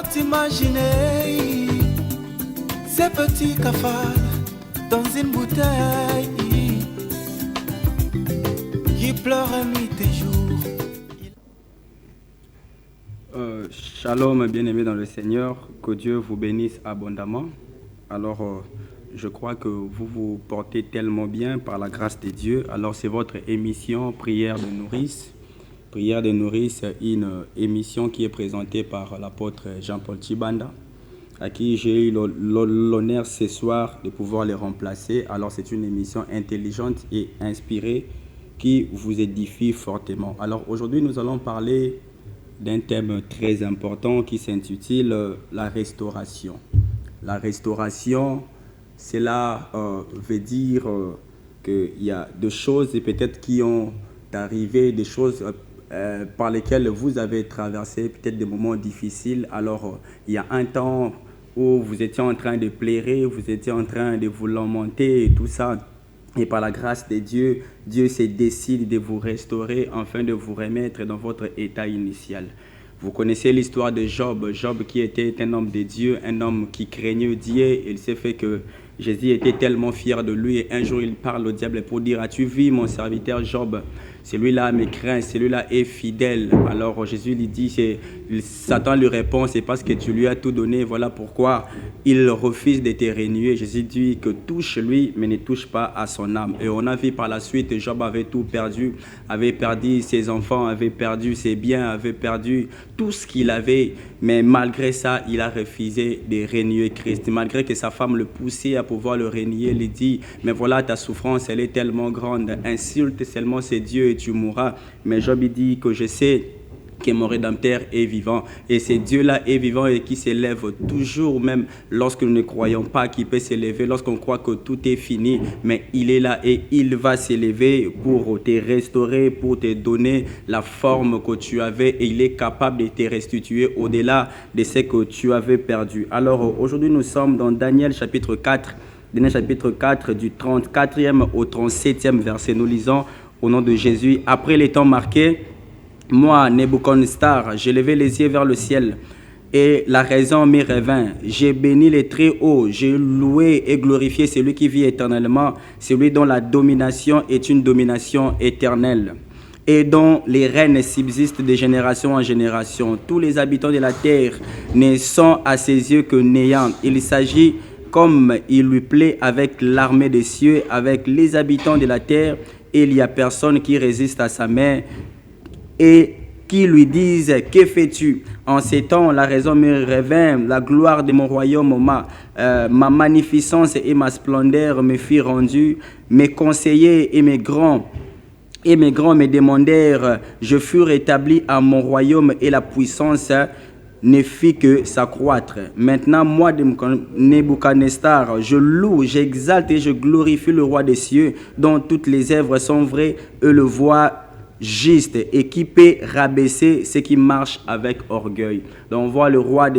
t'imaginer ces petits cafards dans une bouteille qui pleure à nuit et jour. Shalom, bien-aimés dans le Seigneur, que Dieu vous bénisse abondamment. Alors, je crois que vous vous portez tellement bien par la grâce de Dieu. Alors, c'est votre émission Prière de nourrice. Prière de nourrice, une émission qui est présentée par l'apôtre Jean-Paul Chibanda, à qui j'ai eu l'honneur ce soir de pouvoir les remplacer. Alors, c'est une émission intelligente et inspirée qui vous édifie fortement. Alors, aujourd'hui, nous allons parler d'un thème très important qui s'intitule la restauration. La restauration, cela veut dire qu'il y a des choses peut-être qui ont arrivé, des choses par lesquelles vous avez traversé peut-être des moments difficiles. Alors, il y a un temps où vous étiez en train de pleurer, vous étiez en train de vous lamenter et tout ça. Et par la grâce de Dieu, Dieu se décide de vous restaurer afin de vous remettre dans votre état initial. Vous connaissez l'histoire de Job. Job qui était un homme de Dieu, un homme qui craignait Dieu. Il s'est fait que Jésus était tellement fier de lui. Et un jour, il parle au diable pour dire: as-tu vu mon serviteur Job? Celui-là me craint, celui-là est fidèle. Alors Jésus lui dit, Satan lui répond: c'est parce que tu lui as tout donné, voilà pourquoi il refuse de te renier. Jésus dit que touche lui, mais ne touche pas à son âme. Et on a vu par la suite, Job avait tout perdu, avait perdu ses enfants, avait perdu ses biens, avait perdu tout ce qu'il avait. Mais malgré ça, il a refusé de renier Christ. Malgré que sa femme le poussait à pouvoir le renier, il lui dit: mais voilà, ta souffrance, elle est tellement grande, insulte seulement c'est Dieu et tu mourras. Mais Job dit que je sais que mon Rédempteur est vivant. Et c'est Dieu-là est vivant et qui s'élève toujours, même lorsque nous ne croyons pas qu'il peut s'élever, lorsqu'on croit que tout est fini. Mais il est là et il va s'élever pour te restaurer, pour te donner la forme que tu avais. Et il est capable de te restituer au-delà de ce que tu avais perdu. Alors aujourd'hui, nous sommes dans Daniel chapitre 4. Daniel chapitre 4 du 34e au 37e verset. Nous lisons au nom de Jésus. Après les temps marqués, moi, Nebuchadnezzar, j'ai levé les yeux vers le ciel et la raison m'y revint. J'ai béni les très hauts, j'ai loué et glorifié celui qui vit éternellement, celui dont la domination est une domination éternelle et dont les règnes subsistent de génération en génération. Tous les habitants de la terre ne sont à ses yeux que néants. Il s'agit comme il lui plaît avec l'armée des cieux, avec les habitants de la terre. Et il n'y a personne qui résiste à sa main et qui lui disent: que fais-tu? En ces temps, la raison me revint, la gloire de mon royaume, ma magnificence et ma splendeur me fit rendue. Mes conseillers et mes grands me demandèrent, je fus rétabli à mon royaume et la puissance ne fit que s'accroître. Maintenant, moi, Nebuchadnezzar, je loue, j'exalte et je glorifie le roi des cieux, dont toutes les œuvres sont vraies et le voit juste et qui peut rabaisser ceux qui marchent avec orgueil. Donc on voit le roi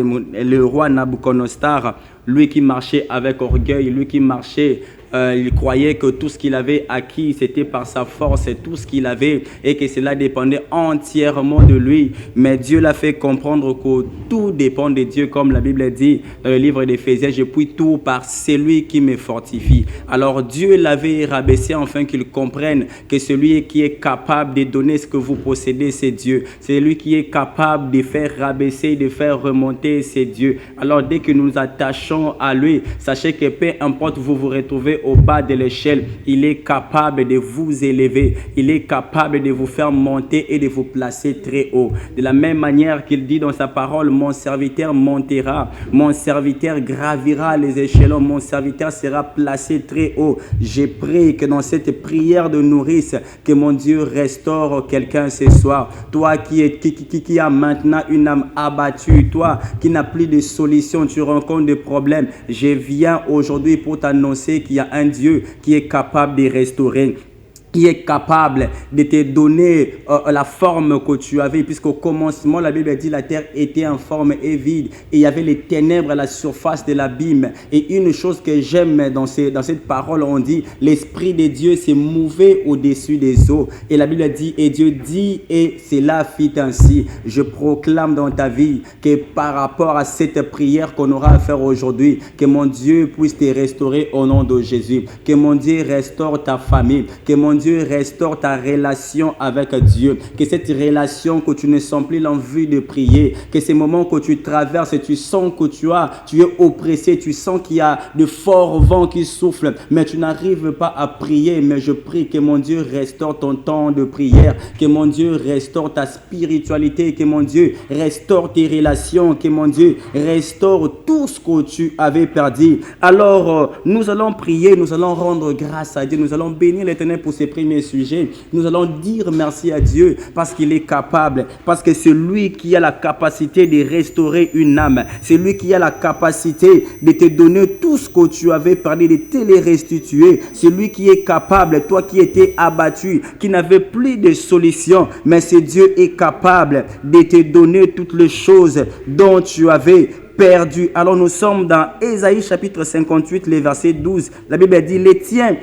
Nabuchodonosor, lui qui marchait avec orgueil, lui qui marchait, il croyait que tout ce qu'il avait acquis, c'était par sa force, et tout ce qu'il avait, et que cela dépendait entièrement de lui. Mais Dieu l'a fait comprendre que tout dépend de Dieu, comme la Bible dit dans le livre d'Éphésiens: je puis tout par celui qui me fortifie. Alors Dieu l'avait rabaissé afin qu'il comprenne que celui qui est capable de donner ce que vous possédez, c'est Dieu. C'est lui qui est capable de faire rabaisser, de faire remonter, c'est Dieu. Alors dès que nous nous attachons à lui, sachez que peu importe vous vous retrouvez au bas de l'échelle, il est capable de vous élever, il est capable de vous faire monter et de vous placer très haut. De la même manière qu'il dit dans sa parole: mon serviteur montera, mon serviteur gravira les échelons, mon serviteur sera placé très haut. J'ai prié que dans cette prière de nourrice, que mon Dieu restaure quelqu'un ce soir. Toi qui as maintenant une âme abattue, toi qui n'as plus de solution, tu rencontres des problèmes, je viens aujourd'hui pour t'annoncer qu'il y a un Dieu qui est capable de restaurer. qui est capable de te donner la forme que tu avais, puisqu'au commencement, la Bible dit la terre était informe et vide, et il y avait les ténèbres à la surface de l'abîme. Et une chose que j'aime dans cette parole, on dit, l'Esprit de Dieu s'est mouvé au-dessus des eaux. Et la Bible dit, et Dieu dit, et cela fit ainsi. Je proclame dans ta vie que par rapport à cette prière qu'on aura à faire aujourd'hui, que mon Dieu puisse te restaurer au nom de Jésus, que mon Dieu restaure ta famille, que mon Dieu restaure ta relation avec Dieu, que cette relation que tu ne sens plus l'envie de prier, que ces moments que tu traverses, tu sens que tu es oppressé, tu sens qu'il y a de forts vents qui soufflent, mais tu n'arrives pas à prier. Mais je prie que mon Dieu restaure ton temps de prière, que mon Dieu restaure ta spiritualité, que mon Dieu restaure tes relations, que mon Dieu restaure tout ce que tu avais perdu. Alors, nous allons prier, nous allons rendre grâce à Dieu, nous allons bénir l'Éternel pour ces premiers sujets. Nous allons dire merci à Dieu parce qu'il est capable, parce que c'est lui qui a la capacité de restaurer une âme, c'est lui qui a la capacité de te donner tout ce que tu avais perdu, de te les restituer. C'est lui qui est capable, toi qui étais abattu, qui n'avait plus de solution, mais c'est Dieu est capable de te donner toutes les choses dont tu avais perdu. Alors nous sommes dans Ésaïe chapitre 58, les versets 12. La Bible dit, les tiens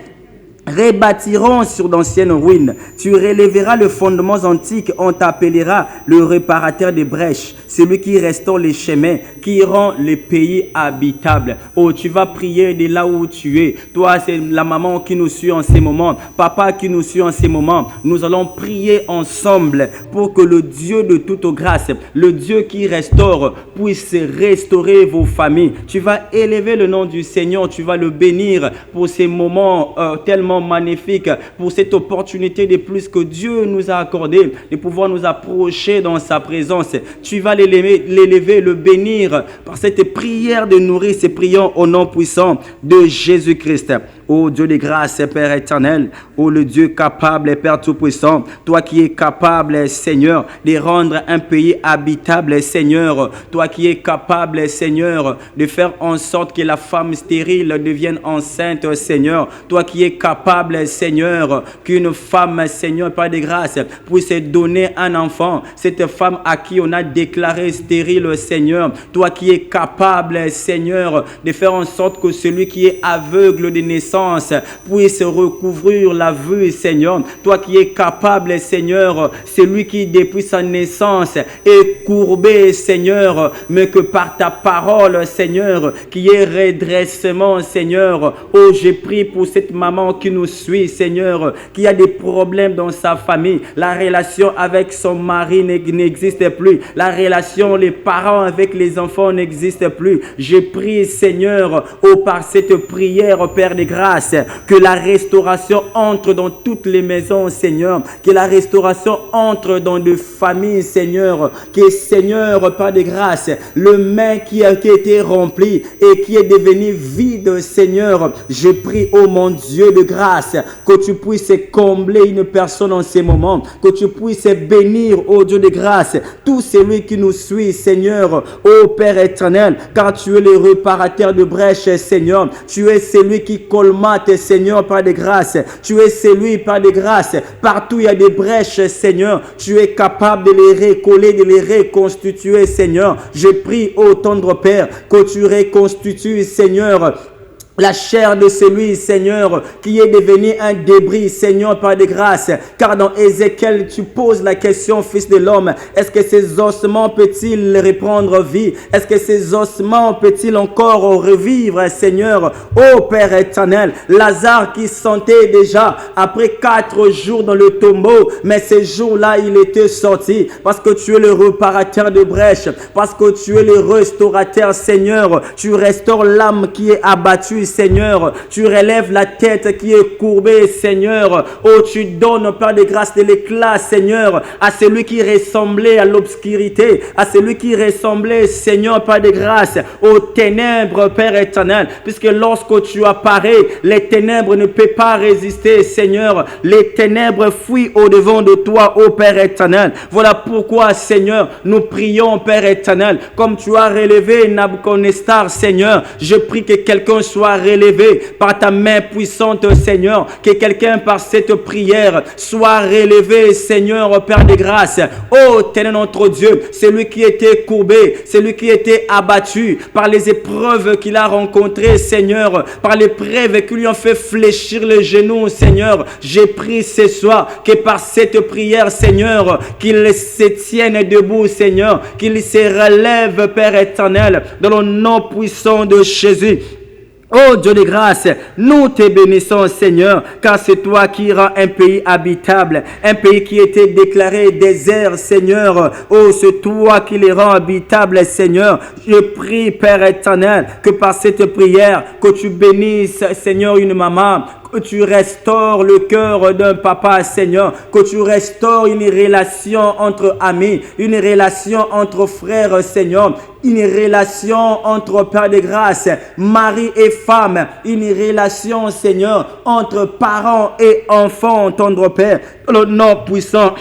rebâtiront sur d'anciennes ruines. Tu relèveras le fondement antique, on t'appellera le réparateur des brèches, celui qui restaure les chemins, qui rend le pays habitable. Oh, tu vas prier de là où tu es. Toi, c'est la maman qui nous suit en ces moments, papa qui nous suit en ces moments. Nous allons prier ensemble pour que le Dieu de toute grâce, le Dieu qui restaure, puisse restaurer vos familles. Tu vas élever le nom du Seigneur, tu vas le bénir pour ces moments tellement magnifique, pour cette opportunité de plus que Dieu nous a accordé, de pouvoir nous approcher dans sa présence. Tu vas l'élever, le bénir par cette prière de nourrice, et prions au nom puissant de Jésus-Christ. Ô Dieu de grâce, Père éternel, ô le Dieu capable et Père tout-puissant, toi qui es capable, Seigneur, de rendre un pays habitable, Seigneur, toi qui es capable, Seigneur, de faire en sorte que la femme stérile devienne enceinte, Seigneur, toi qui es capable, Seigneur, qu'une femme, Seigneur, par de grâce, puisse donner un enfant, cette femme à qui on a déclaré stérile, Seigneur, toi qui es capable, Seigneur, de faire en sorte que celui qui est aveugle de naissance puisse recouvrir la vue, Seigneur. Toi qui es capable, Seigneur, celui qui depuis sa naissance est courbé, Seigneur, mais que par ta parole, Seigneur, qui est redressement, Seigneur. Oh, j'ai prié pour cette maman qui nous suit, Seigneur, qui a des problèmes dans sa famille. La relation avec son mari n'existe plus. La relation, les parents avec les enfants n'existe plus. J'ai prié, Seigneur, oh, par cette prière, Père de grâce, que la restauration entre dans toutes les maisons, Seigneur, que la restauration entre dans des familles, Seigneur, que, Seigneur, par de grâce, le main qui a été rempli et qui est devenu vide, Seigneur, je prie, oh mon Dieu de grâce, que tu puisses combler une personne en ces moments, que tu puisses bénir, oh Dieu de grâce, tout celui qui nous suit, Seigneur, oh Père éternel, car tu es le réparateur de brèches, Seigneur, tu es celui qui colmate, Seigneur, par de grâce, tu es celui, par de grâce, partout il y a des brèches, Seigneur, tu es capable de les recoller, de les reconstituer, Seigneur. Je prie, ô tendre Père, que tu reconstitues, Seigneur, la chair de celui, Seigneur, qui est devenu un débris, Seigneur, par de grâce. Car dans Ézéchiel, tu poses la question, Fils de l'homme, est-ce que ces ossements peut-ils reprendre vie? Est-ce que ces ossements peut-ils encore revivre, Seigneur? Ô Père éternel, Lazare qui sentait déjà après 4 jours dans le tombeau, mais ces jours-là, il était sorti parce que tu es le réparateur de brèches, parce que tu es le restaurateur, Seigneur. Tu restaures l'âme qui est abattue, Seigneur, tu relèves la tête qui est courbée, Seigneur. Oh, tu donnes par de grâce de l'éclat, Seigneur, à celui qui ressemblait à l'obscurité, à celui qui ressemblait, Seigneur, par de grâce aux ténèbres, Père éternel, puisque lorsque tu apparais, les ténèbres ne peuvent pas résister, Seigneur. Les ténèbres fuient au-devant de toi, ô Père éternel. Voilà pourquoi, Seigneur, nous prions, Père éternel, comme tu as relevé Nabuchodonosor, Seigneur. Je prie que quelqu'un soit soit relevé par ta main puissante, Seigneur. Que quelqu'un, par cette prière, soit relevé, Seigneur, Père de grâce. Oh, Éternel notre Dieu, celui qui était courbé, celui qui était abattu par les épreuves qu'il a rencontrées, Seigneur, par les épreuves qui lui ont fait fléchir les genoux, Seigneur. J'ai prié ce soir que par cette prière, Seigneur, qu'il se tienne debout, Seigneur, qu'il se relève, Père éternel, dans le nom puissant de Jésus. Oh Dieu de grâce, nous te bénissons, Seigneur, car c'est toi qui rends un pays habitable, un pays qui était déclaré désert, Seigneur. Oh, c'est toi qui les rends habitables, Seigneur. Je prie, Père éternel, que par cette prière, que tu bénisses, Seigneur, une maman, que tu restaures le cœur d'un papa, Seigneur, que tu restaures une relation entre amis, une relation entre frères, Seigneur, une relation entre Père de grâce, mari et femme, une relation, Seigneur, entre parents et enfants, tendre Père, dans le nom puissant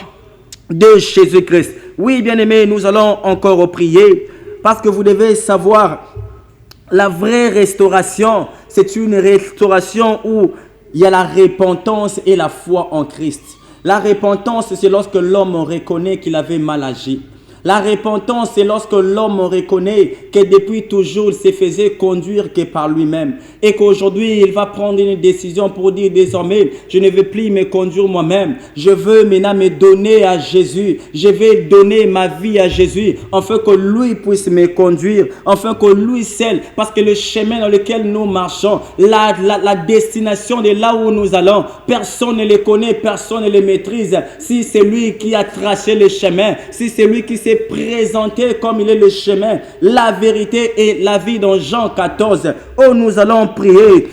de Jésus-Christ. Oui, bien-aimés, nous allons encore prier, parce que vous devez savoir, la vraie restauration, c'est une restauration où il y a la repentance et la foi en Christ. La repentance, c'est lorsque l'homme reconnaît qu'il avait mal agi. La repentance, c'est lorsque l'homme reconnaît que depuis toujours, il se faisait conduire que par lui-même. Et qu'aujourd'hui, il va prendre une décision pour dire désormais, je ne vais plus me conduire moi-même. Je veux maintenant me donner à Jésus. Je vais donner ma vie à Jésus, afin que lui puisse me conduire, afin que lui seul, parce que le chemin dans lequel nous marchons, la destination de là où nous allons, personne ne le connaît, personne ne le maîtrise. Si c'est lui qui a tracé le chemin, si c'est lui qui s'est présenté comme il est le chemin, la vérité et la vie, dans Jean 14. Oh, nous allons prier.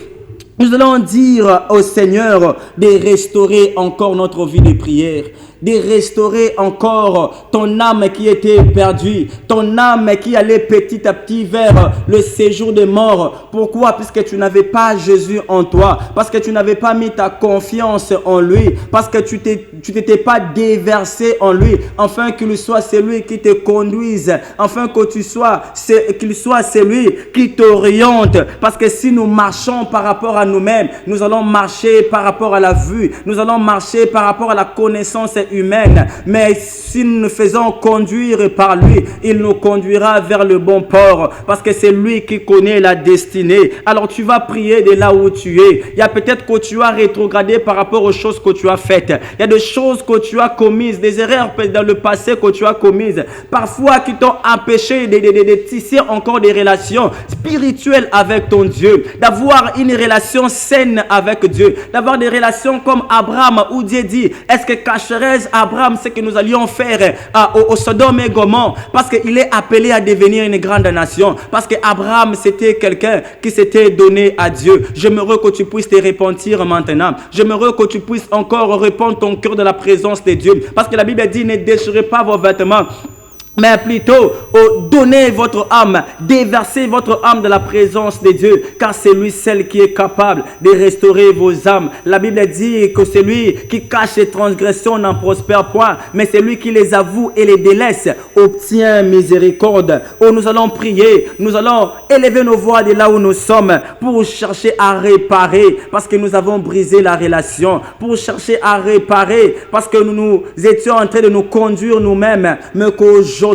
Nous allons dire au Seigneur de restaurer encore notre vie de prière, de restaurer encore ton âme qui était perdue, ton âme qui allait petit à petit vers le séjour des morts. Pourquoi? Puisque tu n'avais pas Jésus en toi, parce que tu n'avais pas mis ta confiance en lui, parce que tu t'étais pas déversé en lui, afin qu'il soit celui qui te conduise, afin que qu'il soit celui qui t'oriente. Parce que si nous marchons par rapport à nous-mêmes, nous allons marcher par rapport à la vue, nous allons marcher par rapport à la connaissance humaine. Mais si nous nous faisons conduire par lui, il nous conduira vers le bon port, parce que c'est lui qui connaît la destinée. Alors tu vas prier de là où tu es. Il y a peut-être que tu as rétrogradé par rapport aux choses que tu as faites. Il y a des choses que tu as commises, des erreurs dans le passé que tu as commises, parfois qui t'ont empêché de tisser encore des relations spirituelles avec ton Dieu, d'avoir une relation saine avec Dieu, d'avoir des relations comme Abraham, où Dieu dit, est-ce que cacherait Abraham ce que nous allions faire au Sodome et Gomorrhe, parce qu'il est appelé à devenir une grande nation, parce que Abraham c'était quelqu'un qui s'était donné à Dieu. J'aimerais que tu puisses te repentir maintenant. J'aimerais que tu puisses encore répandre ton cœur de la présence de Dieu, parce que la Bible dit, ne déchirez pas vos vêtements, mais plutôt donnez votre âme, déversez votre âme de la présence de Dieu, car c'est lui seul qui est capable de restaurer vos âmes. La Bible dit que celui qui cache les transgressions n'en prospère point, mais celui qui les avoue et les délaisse obtient miséricorde. Oh, nous allons prier, nous allons élever nos voix de là où nous sommes pour chercher à réparer, parce que nous avons brisé la relation, pour chercher à réparer, parce que nous étions en train de nous conduire nous-mêmes, mais qu'aujourd'hui,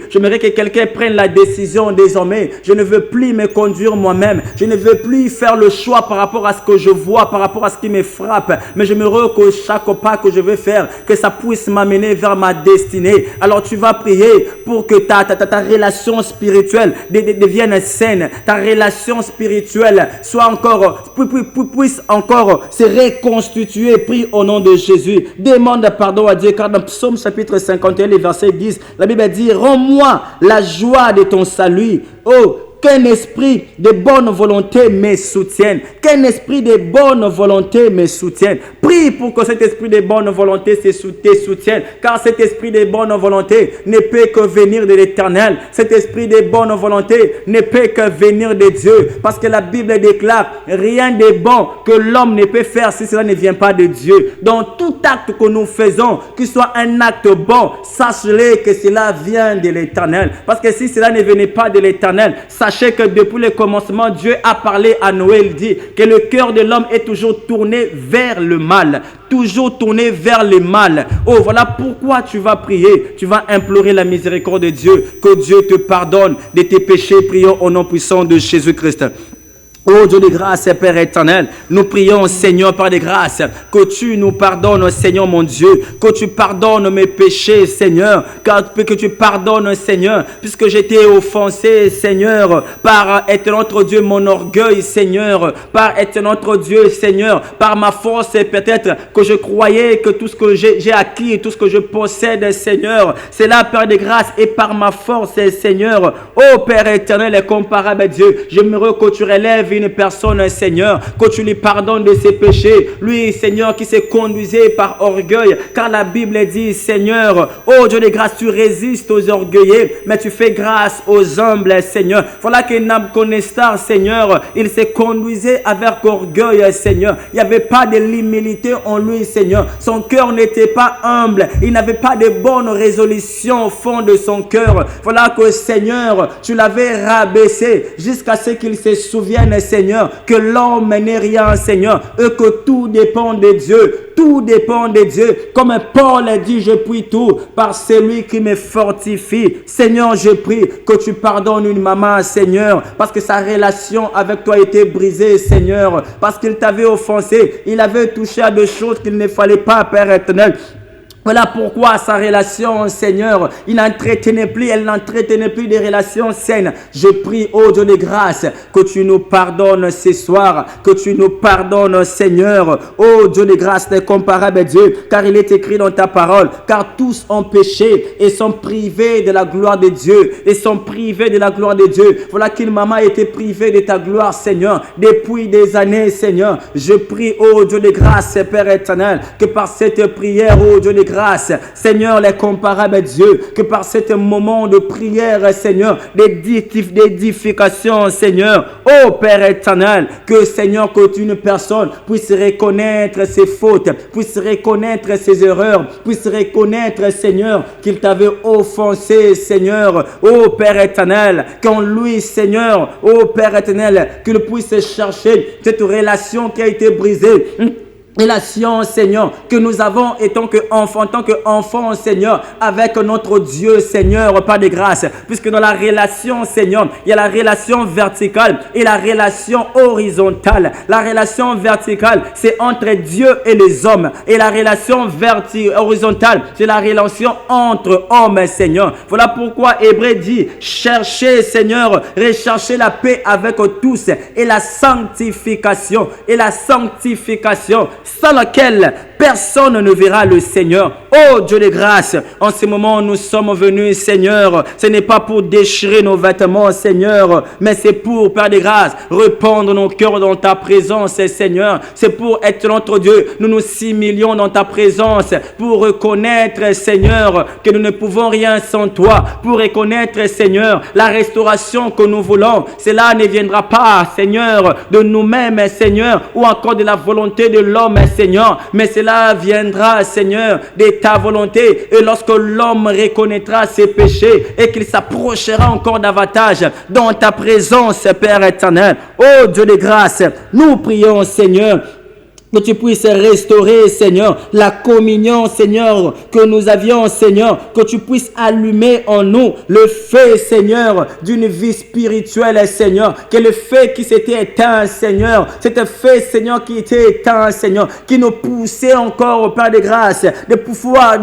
j'aimerais que quelqu'un prenne la décision désormais. Je ne veux plus me conduire moi-même. Je ne veux plus faire le choix par rapport à ce que je vois, par rapport à ce qui me frappe. Mais j'aimerais que chaque pas que je vais faire, que ça puisse m'amener vers ma destinée. Alors tu vas prier pour que ta relation spirituelle devienne saine. Ta relation spirituelle soit encore, puisse encore se reconstituer. Prie au nom de Jésus. Demande pardon à Dieu, car dans Psaume chapitre 51, le verset 10, la Bible dit, rends-moi la joie de ton salut. Oh, qu'un esprit de bonne volonté me soutienne. Qu'un esprit de bonne volonté me soutienne. Prie pour que cet esprit de bonne volonté te soutienne. Car cet esprit de bonne volonté ne peut que venir de l'Éternel. Cet esprit de bonne volonté ne peut que venir de Dieu. Parce que la Bible déclare, rien de bon que l'homme ne peut faire si cela ne vient pas de Dieu. Donc tout acte que nous faisons, qu'il soit un acte bon, sache-le que cela vient de l'Éternel. Parce que si cela ne venait pas de l'Éternel, sachez Sachez que depuis le commencement, Dieu a parlé à Noé. Il dit que le cœur de l'homme est toujours tourné vers le mal. Toujours tourné vers le mal. Oh, voilà pourquoi tu vas prier. Tu vas implorer la miséricorde de Dieu. Que Dieu te pardonne de tes péchés. Prions au nom puissant de Jésus-Christ. Oh Dieu de grâce, Père éternel, nous prions, Seigneur, par des grâces, que tu nous pardonnes, Seigneur mon Dieu, que tu pardonnes mes péchés, Seigneur, que tu pardonnes, Seigneur, puisque j'étais offensé, Seigneur, par être notre Dieu, mon orgueil, Seigneur, par être notre Dieu, Seigneur, par ma force, peut-être que je croyais que tout ce que j'ai acquis, tout ce que je possède, Seigneur, c'est là, Père de grâce, et par ma force, Seigneur, oh Père éternel et comparable à Dieu, j'aimerais que tu relèves une personne, Seigneur, que tu lui pardonnes de ses péchés. Lui, Seigneur, qui s'est conduisé par orgueil, car la Bible dit, Seigneur, oh Dieu de grâce, tu résistes aux orgueilleux, mais tu fais grâce aux humbles, Seigneur. Voilà que Nabuchodonosor, Seigneur, il s'est conduisé avec orgueil, Seigneur. Il n'y avait pas de l'humilité en lui, Seigneur. Son cœur n'était pas humble. Il n'avait pas de bonnes résolutions au fond de son cœur. Voilà que, Seigneur, tu l'avais rabaissé jusqu'à ce qu'il se souvienne, Seigneur, que l'homme n'est rien, Seigneur, et que tout dépend de Dieu. Tout dépend de Dieu. Comme Paul dit, je prie tout par celui qui me fortifie. Seigneur, je prie que tu pardonnes une maman, Seigneur, parce que sa relation avec toi était brisée, Seigneur, parce qu'il t'avait offensé. Il avait touché à des choses qu'il ne fallait pas, Père éternel. Voilà pourquoi sa relation, Seigneur, elle n'entretenait plus des relations saines. Je prie, oh Dieu de grâce, que tu nous pardonnes ce soir, que tu nous pardonnes, Seigneur, oh Dieu de grâce, incomparable Dieu, car il est écrit dans ta parole, car tous ont péché et sont privés de la gloire de Dieu, et sont privés de la gloire de Dieu. Voilà qu'une maman a été privée de ta gloire, Seigneur, depuis des années, Seigneur. Je prie, oh Dieu de grâce, Père éternel, que par cette prière, oh Dieu de grâce, Seigneur, les comparables à Dieu, que par ce moment de prière, Seigneur, d'édification, Seigneur, oh Père éternel, que Seigneur, que une personne puisse reconnaître ses fautes, puisse reconnaître ses erreurs, puisse reconnaître, Seigneur, qu'il t'avait offensé, Seigneur, oh Père éternel, qu'en lui, Seigneur, oh Père éternel, qu'il puisse chercher cette relation qui a été brisée. Relation, Seigneur, que nous avons en tant qu'enfant, Seigneur, avec notre Dieu, Seigneur, par de grâce. Puisque dans la relation, Seigneur, il y a la relation verticale et la relation horizontale. La relation verticale, c'est entre Dieu et les hommes. Et la relation horizontale, c'est la relation entre hommes, Seigneur. Voilà pourquoi Hébreu dit, cherchez, Seigneur, recherchez la paix avec tous et la sanctification. Et la sanctification, sans laquelle personne ne verra le Seigneur. Oh Dieu de grâce, en ce moment nous sommes venus, Seigneur, ce n'est pas pour déchirer nos vêtements, Seigneur, mais c'est pour, Père de grâce, répandre nos cœurs dans ta présence, Seigneur. C'est pour être notre Dieu. Nous nous similions dans ta présence, pour reconnaître, Seigneur, que nous ne pouvons rien sans toi, pour reconnaître, Seigneur, la restauration que nous voulons. Cela ne viendra pas, Seigneur, de nous-mêmes, Seigneur, ou encore de la volonté de l'homme, Seigneur, mais cela viendra, Seigneur, de ta volonté. Et lorsque l'homme reconnaîtra ses péchés et qu'il s'approchera encore davantage dans ta présence, Père éternel, oh Dieu de grâce, nous prions, Seigneur, que tu puisses restaurer, Seigneur, la communion, Seigneur, que nous avions, Seigneur, que tu puisses allumer en nous le feu, Seigneur, d'une vie spirituelle, Seigneur, que le feu qui s'était éteint, Seigneur, cet feu, Seigneur, qui était éteint, Seigneur, qui nous poussait encore au Père de grâce, de pouvoir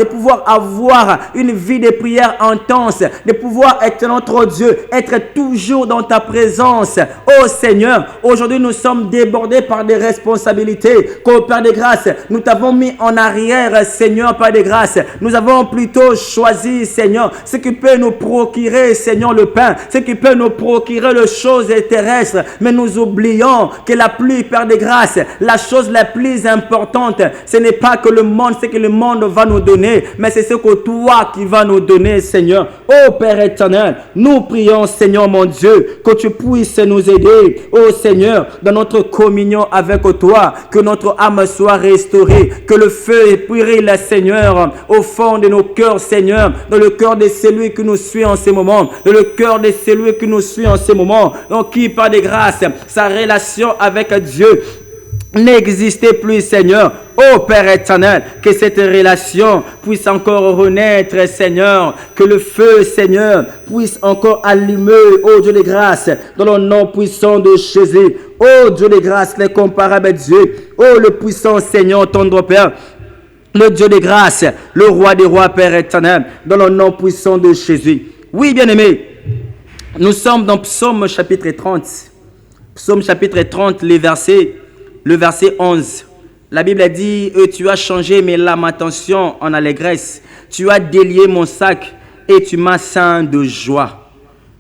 avoir une vie de prière intense, de pouvoir être notre Dieu, être toujours dans ta présence. Oh Seigneur, aujourd'hui nous sommes débordés par des responsabilités, qu'au Père de grâce, nous t'avons mis en arrière, Seigneur, Père de grâce. Nous avons plutôt choisi, Seigneur, ce qui peut nous procurer, Seigneur, le pain, ce qui peut nous procurer les choses terrestres. Mais nous oublions que la pluie, Père de grâce, la chose la plus importante, ce n'est pas que le monde, ce que le monde va nous donner, mais c'est ce que toi qui vas nous donner, Seigneur. Oh Père éternel, nous prions, Seigneur mon Dieu, que tu puisses nous aider, oh Seigneur, dans notre communion avec toi, que notre notre âme soit restaurée, que le feu brille, Seigneur, au fond de nos cœurs, Seigneur, dans le cœur de celui qui nous suit en ce moment, dans le cœur de celui qui nous suit en ce moment, donc qui par des grâces, sa relation avec Dieu n'existait plus, Seigneur. Ô Père éternel, que cette relation puisse encore renaître, Seigneur. Que le feu, Seigneur, puisse encore allumer, ô Dieu de grâce, dans le nom puissant de Jésus. Ô Dieu de grâce, l'incomparable Dieu. Ô le puissant Seigneur, tendre Père. Le Dieu de grâce, le roi des rois, Père éternel, dans le nom puissant de Jésus. Oui, bien-aimés, nous sommes dans Psaume chapitre 30. Psaume chapitre 30, le verset 11. La Bible a dit, tu as changé mes lamentations en allégresse. Tu as délié mon sac et tu m'as ceint de joie.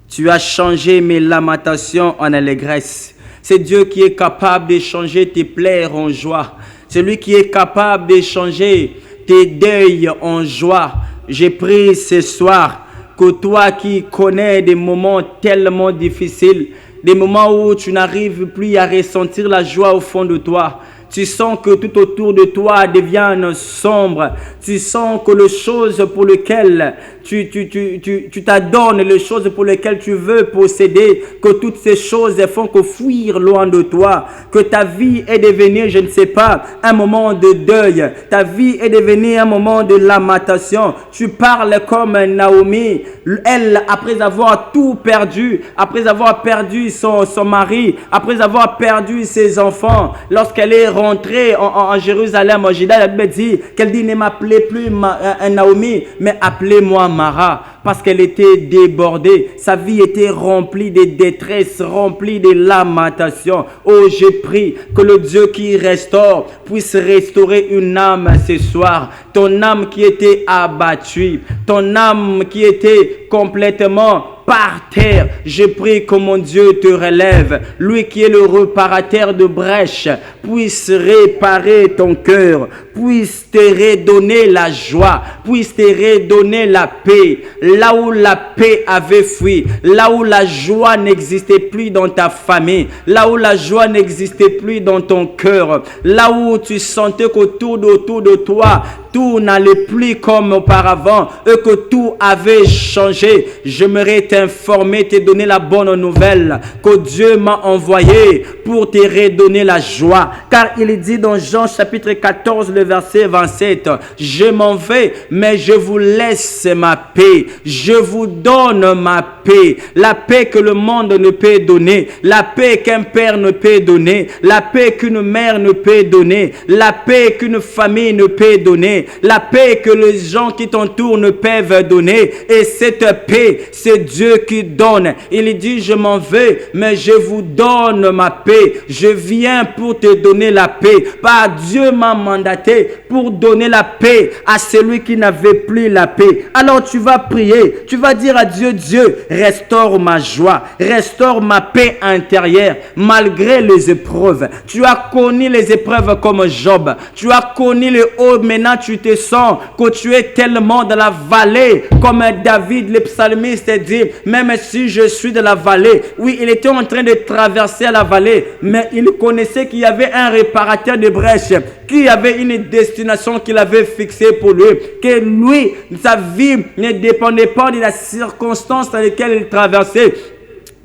Tu as changé mes lamentations en allégresse. C'est Dieu qui est capable de changer tes plaies en joie. C'est lui qui est capable de changer tes deuils en joie. J'ai pris ce soir que toi qui connais des moments tellement difficiles, des moments où tu n'arrives plus à ressentir la joie au fond de toi. Tu sens que tout autour de toi devient sombre. Tu sens que les choses pour lesquelles tu t'adonnes, les choses pour lesquelles tu veux posséder, que toutes ces choses font que fuir loin de toi. Que ta vie est devenue, je ne sais pas, un moment de deuil. Ta vie est devenue un moment de lamentation. Tu parles comme Naomi. Elle, après avoir tout perdu, après avoir perdu son mari, après avoir perdu ses enfants, lorsqu'elle est rentrée en Jérusalem, en Juda, la Bible dit qu'elle dit, ne m'appelez plus Naomi, mais appelez-moi Mara, parce qu'elle était débordée. Sa vie était remplie de détresse, remplie de lamentations. Oh, j'ai prie que le Dieu qui restaure puisse restaurer une âme ce soir. Ton âme qui était abattue, ton âme qui était complètement par terre, je prie que mon Dieu te relève. Lui qui est le réparateur de brèches, puisse réparer ton cœur, puisse te redonner la joie, puisse te redonner la paix. Là où la paix avait fui, là où la joie n'existait plus dans ta famille, là où la joie n'existait plus dans ton cœur, là où tu sentais qu'autour de toi, tout n'allait plus comme auparavant et que tout avait changé. J'aimerais t'informer, te donner la bonne nouvelle que Dieu m'a envoyé pour te redonner la joie. Car il dit dans Jean chapitre 14, le verset 27, je m'en vais, mais je vous laisse ma paix. Je vous donne ma paix. La paix que le monde ne peut donner, la paix qu'un père ne peut donner, la paix qu'une mère ne peut donner, la paix qu'une famille ne peut donner, la paix que les gens qui t'entourent ne peuvent donner. Et cette paix, c'est Dieu qui donne. Il dit, je m'en vais, mais je vous donne ma paix. Je viens pour te donner la paix. Par Dieu m'a mandaté pour donner la paix à celui qui n'avait plus la paix. Alors tu vas prier, tu vas dire à Dieu, Dieu, restaure ma joie, restaure ma paix intérieure, malgré les épreuves. Tu as connu les épreuves comme Job. Tu as connu les hauts, maintenant tu te sens que tu es tellement dans la vallée, comme David le psalmiste dit, même si je suis dans la vallée. Oui, il était en train de traverser la vallée, mais il connaissait qu'il y avait un réparateur de brèches, qui avait une destination qu'il avait fixée pour lui, que lui, sa vie ne dépendait pas de la circonstance dans laquelle il traversait,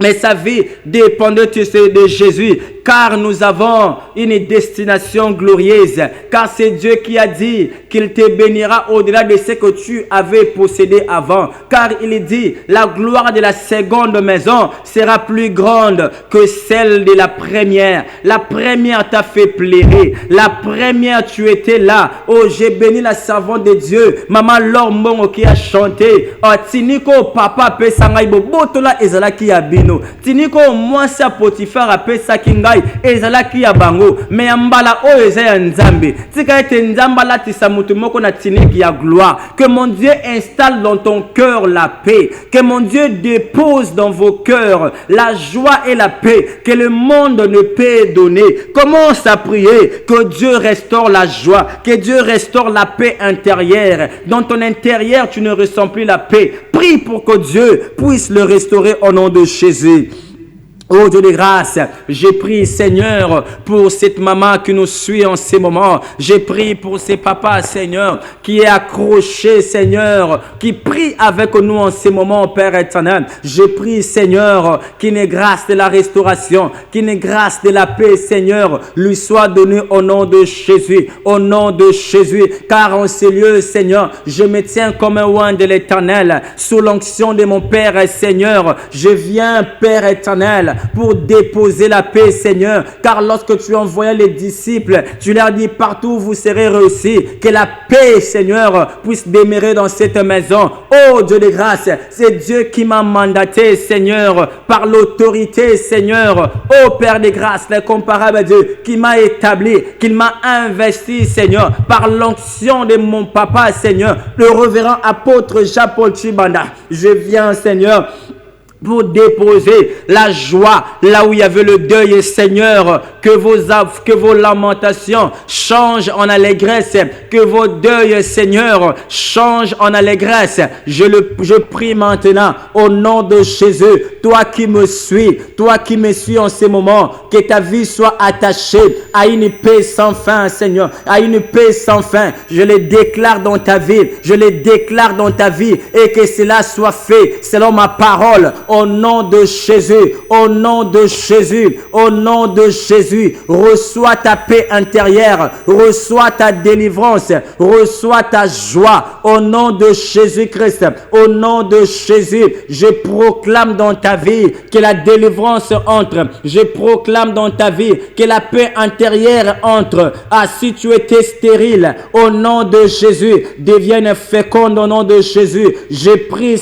mais sa vie dépendait de Jésus, car nous avons une destination glorieuse, car c'est Dieu qui a dit qu'il te bénira au-delà de ce que tu avais possédé avant, car il dit, la gloire de la seconde maison sera plus grande que celle de la première. La première t'a fait pleurer, la première tu étais là. Oh, j'ai béni la servante de Dieu, Maman Laure Mbongo, qui a chanté, oh, tiniko papa pe sangai bobotola ezala ki abino, tiniko mwasi ya Potifar apesa kingai ezalaki ya bango, me ya mbala oyo eza ya Nzambe. Tika ete Nzamba latisa mutu moko na tiniki ya gloire. Que mon Dieu installe dans ton cœur la paix. Que mon Dieu dépose dans vos cœurs la joie et la paix que le monde ne peut donner. Commence à prier que Dieu restaure la joie, que Dieu restaure la paix intérieure. Dans ton intérieur, tu ne ressens plus la paix. Prie pour que Dieu puisse le restaurer au nom de Jésus. Oh Dieu de grâce, j'ai prié Seigneur pour cette maman qui nous suit en ces moments. J'ai prié pour ces papas Seigneur qui est accroché Seigneur, qui prie avec nous en ces moments Père éternel. J'ai prié Seigneur qu'il n'ait grâce de la restauration, qu'il n'ait grâce de la paix Seigneur, lui soit donné au nom de Jésus, au nom de Jésus. Car en ces lieux Seigneur, je me tiens comme un oint de l'éternel, sous l'onction de mon Père Seigneur. Je viens Père éternel pour déposer la paix, Seigneur. Car lorsque tu envoyais les disciples, tu leur dis partout vous serez réussis. Que la paix, Seigneur, puisse demeurer dans cette maison. Oh Dieu de grâce, c'est Dieu qui m'a mandaté, Seigneur, par l'autorité, Seigneur. Oh Père de grâce, l'incomparable Dieu, qui m'a établi, qui m'a investi, Seigneur, par l'onction de mon papa, Seigneur, le révérend apôtre Jean-Paul Chibanda. Je viens, Seigneur, pour déposer la joie là où il y avait le deuil, Seigneur, que vos lamentations changent en allégresse, que vos deuils, Seigneur, changent en allégresse. Je prie maintenant au nom de Jésus, toi qui me suis en ces moments, que ta vie soit attachée à une paix sans fin, Seigneur, à une paix sans fin. Je le déclare dans ta vie, et que cela soit fait selon ma parole. Au nom de Jésus, au nom de Jésus, au nom de Jésus, reçois ta paix intérieure, reçois ta délivrance, reçois ta joie. Au nom de Jésus-Christ, au nom de Jésus, je proclame dans ta vie que la délivrance entre. Je proclame dans ta vie que la paix intérieure entre. Ah, si tu étais stérile, au nom de Jésus, devienne féconde au nom de Jésus. Je prie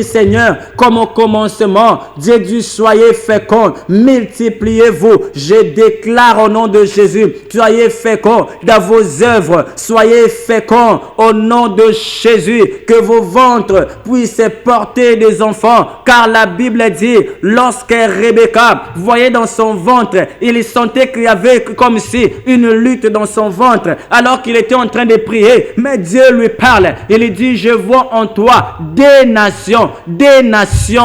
Seigneur, comme au commencement, Dieu dit soyez féconds, multipliez-vous. Je déclare au nom de Jésus, soyez féconds dans vos œuvres, soyez féconds au nom de Jésus, que vos ventres puissent porter des enfants, car la Bible dit, lorsque Rebecca voyait dans son ventre, il sentait qu'il y avait comme si une lutte dans son ventre, alors qu'il était en train de prier, mais Dieu lui parle, il dit, je vois en toi des nations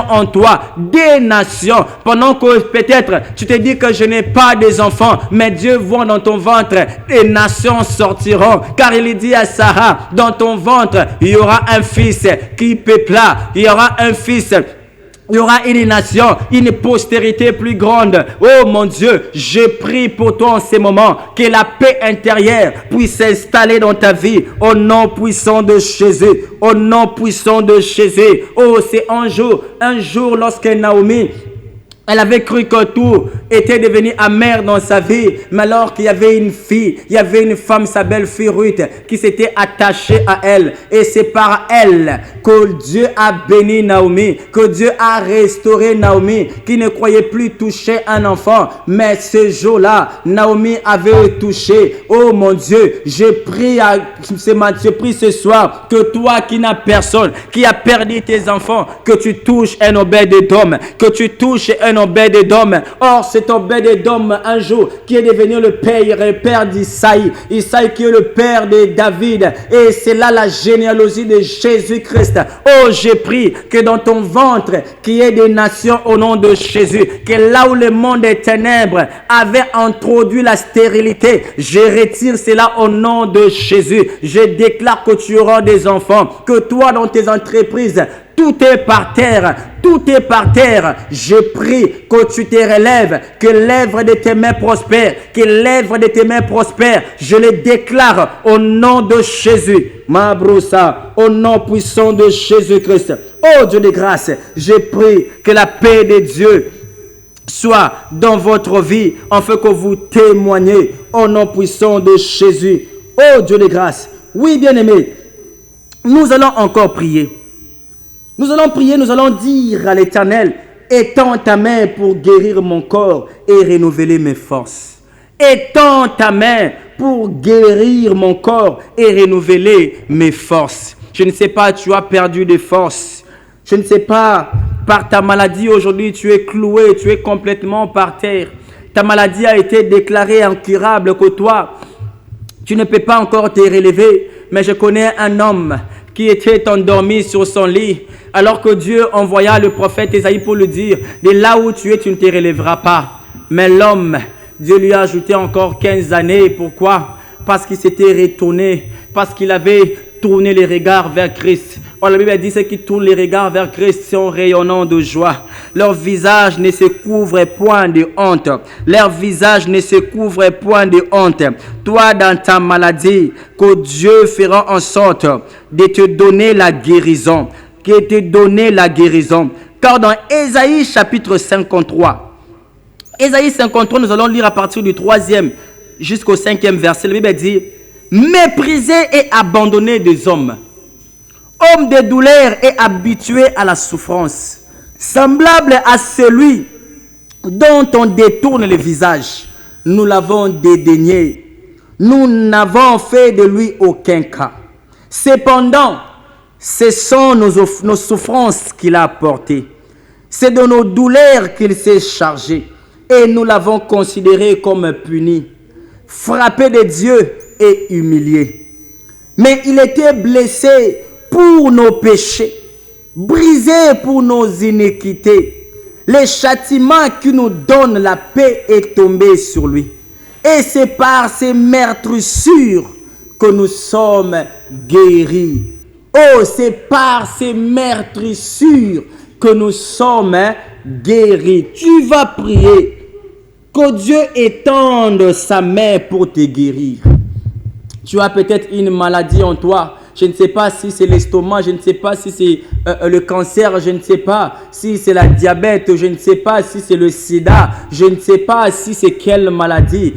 en toi, des nations. Pendant que peut-être tu te dis que je n'ai pas des enfants, mais Dieu voit dans ton ventre, des nations sortiront. Car il dit à Sarah, dans ton ventre, il y aura un fils qui peuplera, il y aura un fils. Il y aura une nation, une postérité plus grande. Oh mon Dieu, je prie pour toi en ces moments, que la paix intérieure puisse s'installer dans ta vie, au nom puissant de Jésus, au nom puissant de Jésus. Oh, c'est un jour lorsque Naomi, elle avait cru que tout était devenu amer dans sa vie, mais alors qu'il y avait une fille, il y avait une femme, sa belle-fille Ruth, qui s'était attachée à elle. Et c'est par elle que Dieu a béni Naomi, que Dieu a restauré Naomi, qui ne croyait plus toucher un enfant. Mais ce jour-là, Naomi avait touché. Oh mon Dieu, je prie ce soir que toi qui n'as personne, qui a perdu tes enfants, que tu touches un Obed-Édom, que tu touches un Obed-Édom. Or, cet Obed-Édom, un jour, qui est devenu le père d'Isaïe. Isaïe qui est le père de David. Et c'est là la généalogie de Jésus-Christ. Oh, j'ai pris que dans ton ventre, qu'il y ait des nations au nom de Jésus. Que là où le monde des ténèbres avait introduit la stérilité, je retire cela au nom de Jésus. Je déclare que tu auras des enfants. Que toi, dans tes entreprises, tout est par terre, tout est par terre. Je prie que tu te relèves, que l'œuvre de tes mains prospère, que l'œuvre de tes mains prospère. Je le déclare au nom de Jésus. Ma broussa, au nom puissant de Jésus-Christ. Oh Dieu de grâce, je prie que la paix de Dieu soit dans votre vie, afin que vous témoignez au nom puissant de Jésus. Oh Dieu de grâce. Oui, bien-aimés, nous allons encore prier. Nous allons prier, nous allons dire à l'Éternel, étends ta main pour guérir mon corps et renouveler mes forces. Étends ta main pour guérir mon corps et renouveler mes forces. Je ne sais pas, tu as perdu des forces. Je ne sais pas, par ta maladie aujourd'hui, tu es cloué, tu es complètement par terre. Ta maladie a été déclarée incurable que toi, tu ne peux pas encore te relever. Mais je connais un homme qui était endormi sur son lit, alors que Dieu envoya le prophète Ésaïe pour lui dire, de là où tu es, tu ne te relèveras pas. Mais l'homme, Dieu lui a ajouté encore 15 années. Pourquoi? Parce qu'il s'était retourné, parce qu'il avait tourné les regards vers Christ. Oh, la Bible dit ceux qui tournent les regards vers Christ sont rayonnants de joie. Leur visage ne se couvre point de honte. Leur visage ne se couvre point de honte. Toi, dans ta maladie, que Dieu fera en sorte de te donner la guérison. De te donner la guérison. Car dans Ésaïe chapitre 53, Ésaïe 53, nous allons lire à partir du 3e jusqu'au 5e verset. La Bible dit, méprisé et abandonné des hommes, homme de douleur et habitué à la souffrance, semblable à celui dont on détourne le visage. Nous l'avons dédaigné. Nous n'avons fait de lui aucun cas. Cependant, ce sont nos souffrances qu'il a apportées. C'est de nos douleurs qu'il s'est chargé. Et nous l'avons considéré comme puni, frappé de Dieu et humilié. Mais il était blessé pour nos péchés, brisé pour nos iniquités. Le châtiment qui nous donne la paix est tombé sur lui. Et c'est par ses meurtrissures que nous sommes guéris. Oh, c'est par ces meurtrissures que nous sommes guéris. Tu vas prier que Dieu étende sa main pour te guérir. Tu as peut-être une maladie en toi. Je ne sais pas si c'est l'estomac, je ne sais pas si c'est le cancer, je ne sais pas si c'est la diabète, je ne sais pas si c'est le sida, je ne sais pas si c'est quelle maladie.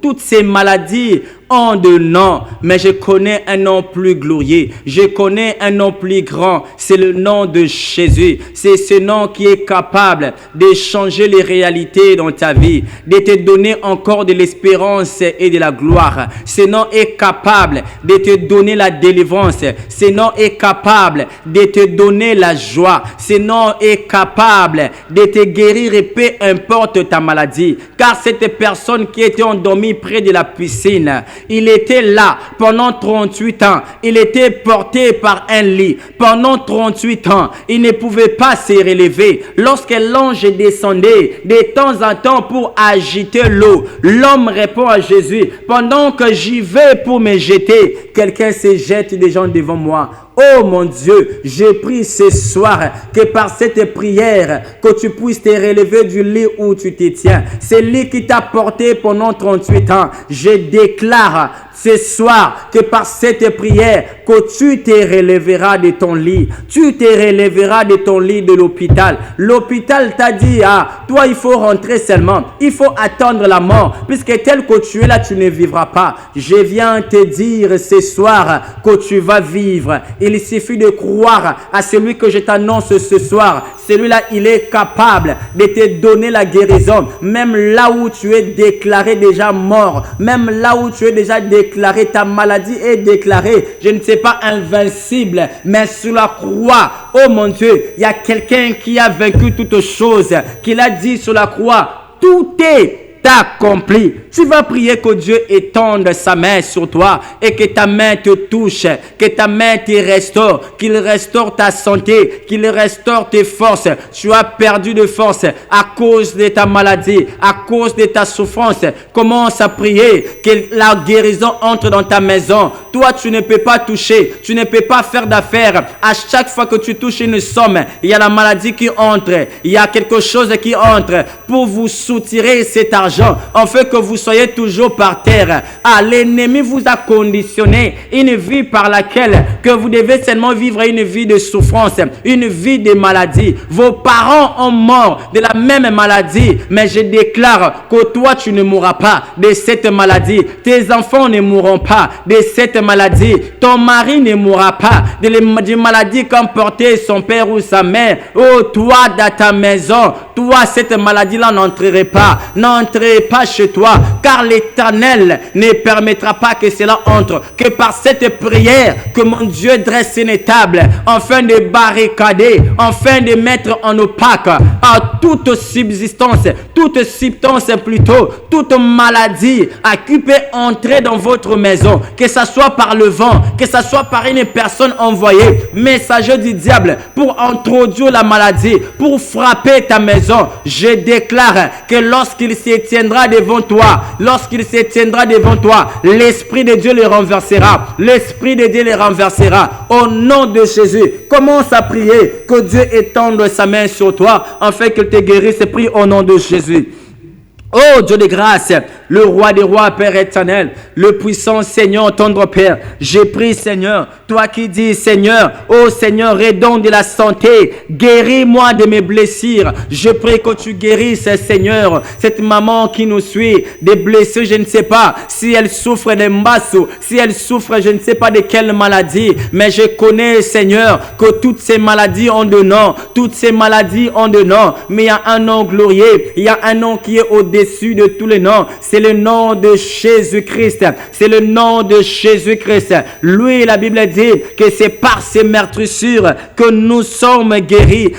Toutes ces maladies ont de noms, mais je connais un nom plus glorieux. Je connais un nom plus grand. C'est le nom de Jésus. C'est ce nom qui est capable de changer les réalités dans ta vie, de te donner encore de l'espérance et de la gloire. Ce nom est capable de te donner la délivrance. Ce nom est capable de te donner la joie. Ce nom est capable de te guérir et peu importe ta maladie. Car cette personne qui était endormie près de la piscine, il était là pendant 38 ans. Il était porté par un lit. Pendant 38 ans, il ne pouvait pas se relever. Lorsque l'ange descendait de temps en temps pour agiter l'eau, l'homme répond à Jésus, pendant que j'y vais pour me jeter, quelqu'un se jette des gens devant moi. Oh mon Dieu, j'ai prie ce soir que par cette prière, que tu puisses te relever du lit où tu te tiens. C'est lit qui t'a porté pendant 38 ans. Je déclare ce soir que par cette prière, que tu te relèveras de ton lit. Tu te relèveras de ton lit de l'hôpital. L'hôpital t'a dit, toi il faut rentrer seulement. Il faut attendre la mort. Puisque tel que tu es là, tu ne vivras pas. Je viens te dire ce soir que tu vas vivre. Il suffit de croire à celui que je t'annonce ce soir. Celui-là, il est capable de te donner la guérison. Même là où tu es déclaré déjà mort. Même là où tu es déjà déclaré, ta maladie est déclarée. Je ne sais pas invincible, mais sur la croix, oh mon Dieu, il y a quelqu'un qui a vaincu toutes choses. Qui l'a dit sur la croix, tout est accompli. Tu vas prier que Dieu étende sa main sur toi et que ta main te touche, que ta main te restaure, qu'il restaure ta santé, qu'il restaure tes forces. Tu as perdu de force à cause de ta maladie, à cause de ta souffrance. Commence à prier que la guérison entre dans ta maison. Toi, tu ne peux pas toucher, tu ne peux pas faire d'affaires. À chaque fois que tu touches une somme, il y a la maladie qui entre, il y a quelque chose qui entre pour vous soutirer cet argent. En fait que vous soyez toujours par terre. L'ennemi vous a conditionné une vie par laquelle que vous devez seulement vivre une vie de souffrance, une vie de maladie. Vos parents ont mort de la même maladie, mais je déclare que toi tu ne mourras pas de cette maladie. Tes enfants ne mourront pas de cette maladie. Ton mari ne mourra pas de maladie qu'ont porté son père ou sa mère. Oh, toi dans ta maison, toi cette maladie-là n'entrerait pas. N'entrez pas chez toi, car l'Éternel ne permettra pas que cela entre. Que par cette prière, que mon Dieu dresse une table, afin de barricader, afin de mettre en opaque à toute subsistance, toute substance plutôt, toute maladie qui peut entrer dans votre maison, que ce soit par le vent, que ce soit par une personne envoyée, messager du diable, pour introduire la maladie, pour frapper ta maison, je déclare que lorsqu'il se tiendra devant toi, l'Esprit de Dieu les renversera. L'Esprit de Dieu les renversera. Au nom de Jésus, commence à prier que Dieu étende sa main sur toi afin qu'il te guérisse. Prie au nom de Jésus. Oh Dieu de grâce, le roi des rois, Père éternel, le puissant Seigneur, tendre Père, j'ai pris Seigneur, toi qui dis Seigneur, oh Seigneur, redonne de la santé, guéris-moi de mes blessures, je prie que tu guérisses Seigneur, cette maman qui nous suit, des blessures, je ne sais pas si elle souffre de mbassou, si elle souffre je ne sais pas de quelle maladie, mais je connais Seigneur que toutes ces maladies ont de nom, mais il y a un nom glorieux, il y a un nom qui est au-dessus de tous les noms, c'est le nom de Jésus-Christ, Lui, la Bible dit que c'est par ses meurtrissures que nous sommes guéris,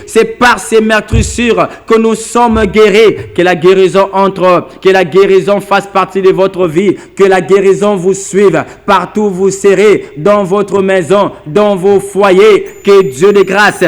que la guérison entre, que la guérison fasse partie de votre vie, que la guérison vous suive partout où vous serez, dans votre maison, dans vos foyers, que Dieu de grâce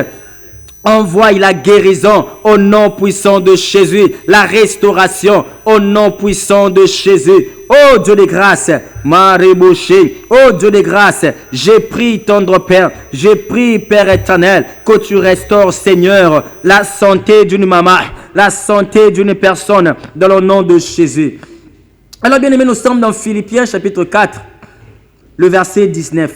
envoie la guérison au nom puissant de Jésus, la restauration au nom puissant de Jésus. Oh Dieu de grâce, Marie-Boucher, oh Dieu de grâce, j'ai pris tendre Père, j'ai pris Père éternel, que tu restaures Seigneur la santé d'une maman, la santé d'une personne, dans le nom de Jésus. Alors bien aimés, nous sommes dans Philippiens chapitre 4, le verset 19.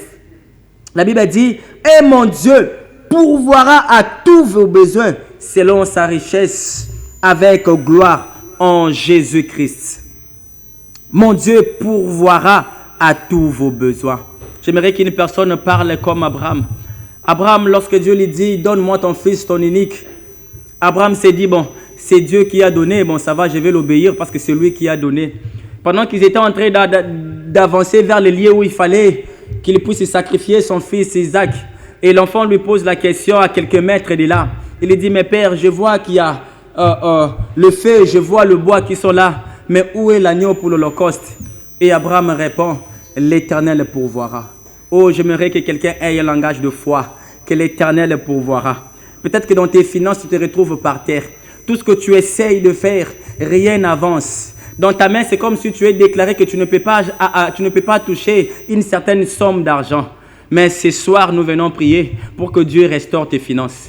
La Bible dit, et mon Dieu pourvoira à tous vos besoins selon sa richesse avec gloire en Jésus-Christ. Mon Dieu pourvoira à tous vos besoins. J'aimerais qu'une personne parle comme Abraham. Abraham, lorsque Dieu lui dit, donne-moi ton fils, ton unique. Abraham s'est dit, bon, c'est Dieu qui a donné, bon ça va, je vais l'obéir parce que c'est lui qui a donné. Pendant qu'ils étaient en train d'avancer vers le lieu où il fallait qu'il puisse sacrifier son fils Isaac, et l'enfant lui pose la question à quelques mètres de là. Il lui dit, mais père, je vois qu'il y a le feu, je vois le bois qui sont là, mais où est l'agneau pour l'Holocauste? Et Abraham répond, l'Éternel pourvoira. Oh, j'aimerais que quelqu'un ait un langage de foi, que l'Éternel pourvoira. Peut-être que dans tes finances, tu te retrouves par terre. Tout ce que tu essayes de faire, rien n'avance. Dans ta main, c'est comme si tu aies déclaré que tu ne peux pas toucher une certaine somme d'argent. Mais ce soir, nous venons prier pour que Dieu restaure tes finances,